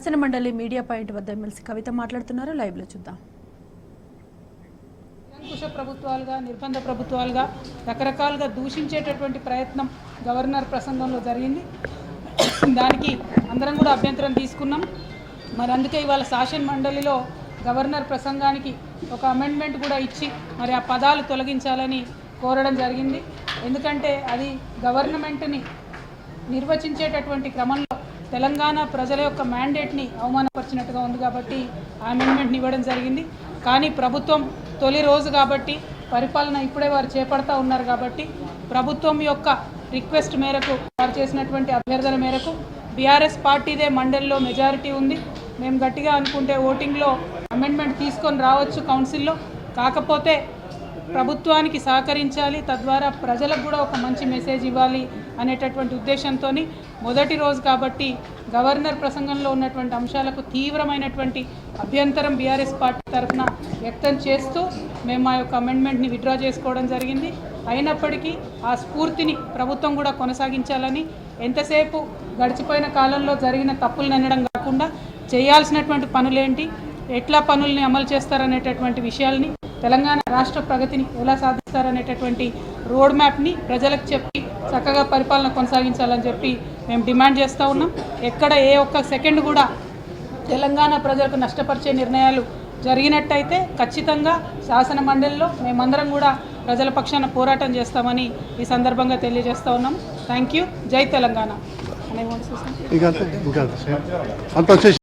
శాసనమండలి media point వద్ద MLC కవిత మాట్లాడుతున్నారు. లైవ్లో చూద్దాం. నిరంకుశ ప్రభుత్వాలుగా, నిర్బంధ ప్రభుత్వాలుగా రకరకాలుగా దూషించేటటువంటి ప్రయత్నం గవర్నర్ ప్రసంగంలో జరిగింది. దానికి అందరం కూడా అభ్యంతరం తీసుకున్నాం. మరి అందుకే ఇవాళ శాసన మండలిలో గవర్నర్ ప్రసంగానికి ఒక అమెండ్మెంట్ కూడా ఇచ్చి మరి ఆ పదాలు తొలగించాలని కోరడం జరిగింది. ఎందుకంటే అది గవర్నమెంట్ని నిర్వచించేటటువంటి క్రమంలో తెలంగాణ ప్రజల యొక్క మ్యాండేట్ని అవమానపరిచినట్టుగా ఉంది కాబట్టి ఆ అమెండ్మెంట్ని ఇవ్వడం జరిగింది. కానీ ప్రభుత్వం తొలి రోజు కాబట్టి పరిపాలన ఇప్పుడే వారు చేపడతా ఉన్నారు కాబట్టి ప్రభుత్వం యొక్క రిక్వెస్ట్ మేరకు వారు చేసినటువంటి అభ్యర్థన మేరకు బీఆర్ఎస్ పార్టీదే మండలిలో మెజారిటీ ఉంది. మేము గట్టిగా అనుకుంటే ఓటింగ్లో అమెండ్మెంట్ తీసుకొని రావచ్చు కౌన్సిల్లో. కాకపోతే ప్రభుత్వానికి సహకరించాలి, తద్వారా ప్రజలకు కూడా ఒక మంచి మెసేజ్ ఇవ్వాలి అనేటటువంటి ఉద్దేశంతో మొదటి రోజు కాబట్టి గవర్నర్ ప్రసంగంలో ఉన్నటువంటి అంశాలకు తీవ్రమైనటువంటి అభ్యంతరం బీఆర్ఎస్ పార్టీ తరఫున వ్యక్తం చేస్తూ మేము మా యొక్క అమెండ్మెంట్ని విత్డ్రా చేసుకోవడం జరిగింది. అయినప్పటికీ ఆ స్ఫూర్తిని ప్రభుత్వం కూడా కొనసాగించాలని, ఎంతసేపు గడిచిపోయిన కాలంలో జరిగిన తప్పులను అనడం కాకుండా చేయాల్సినటువంటి పనులేంటి, ఎట్లా పనుల్ని అమలు చేస్తారనేటటువంటి విషయాల్ని, తెలంగాణ రాష్ట్ర ప్రగతిని ఎలా సాధిస్తారనేటటువంటి రోడ్ మ్యాప్ని ప్రజలకు చెప్పి చక్కగా పరిపాలన కొనసాగించాలని చెప్పి మేము డిమాండ్ చేస్తూ ఉన్నాం. ఎక్కడ ఏ ఒక్క సెకండ్ కూడా తెలంగాణ ప్రజలకు నష్టపరిచే నిర్ణయాలు జరిగినట్టయితే ఖచ్చితంగా శాసన మండలిలో మేమందరం కూడా ప్రజల పక్షాన పోరాటం చేస్తామని ఈ సందర్భంగా తెలియజేస్తూ ఉన్నాం. Thank you. జై తెలంగాణ.